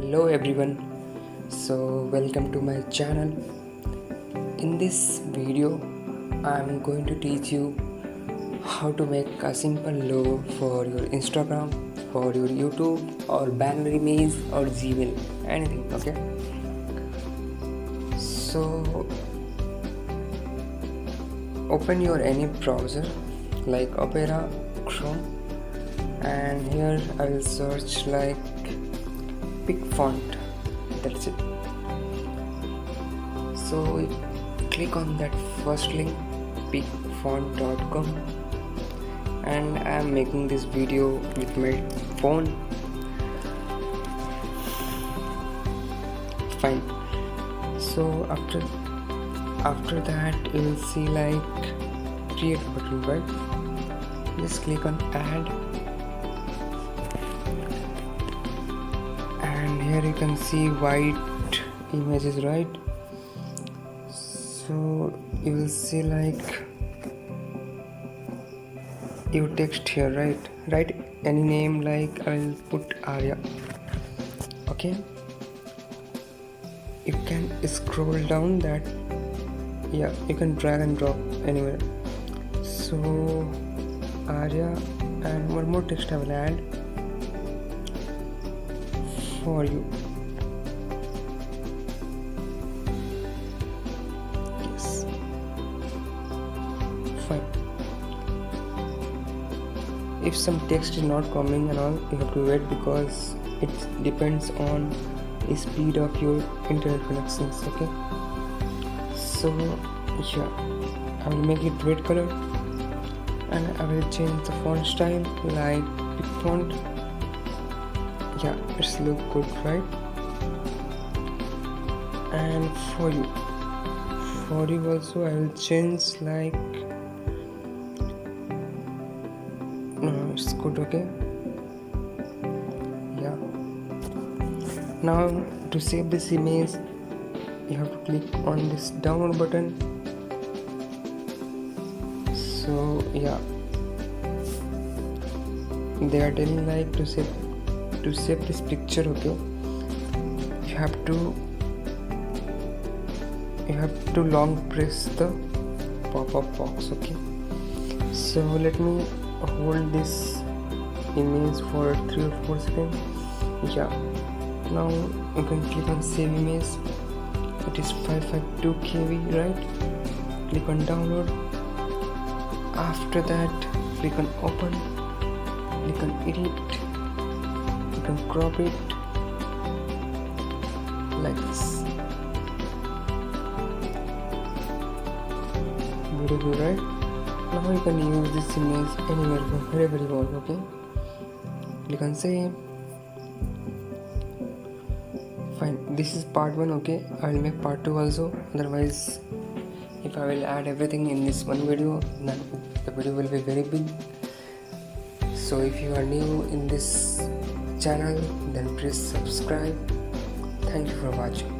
Hello everyone, so welcome to my channel. In this video I am going to teach you how to make a simple logo for your Instagram, for your YouTube or banner image or Gmail, anything. Okay, so open your any browser like Opera, Chrome, and here I will search like pick font. That's it. So click on that first link, pickfont.com, and I am making this video with my phone. Fine. So after that you will see like create button, right? Just click on add, and here you can see white images, right? So you will see like your text here, right? Write any name, like I will put Arya. Okay, you can scroll down that. Yeah, you can drag and drop anywhere. So Arya, and one more text I will add for you. Yes, fine. If some text is not coming and all, you have to wait because it depends on the speed of your internet connections. Okay, so yeah, I will make it red color and I will change the font style like big font. Yeah, it's look good, right? And for you also I will change like no, it's good. Okay, yeah. Now to save this image you have to click on this download button. So yeah, they are telling like to save this picture. Okay, you have to long press the pop-up box. Okay, so let me hold this image for 3 or 4 seconds. Yeah, now you can click on save image. It is 552 KB, right? Click on download. After that click on open, click on edit, you can crop it like this. Beautiful, right? Now you can use this image anywhere, wherever you want. Okay, click on save. Fine, this is part 1. Okay, I will make part 2 also. Otherwise, if I will add everything in this one video, then the video will be very big. So if you are new in this channel, then please subscribe. Thank you for watching.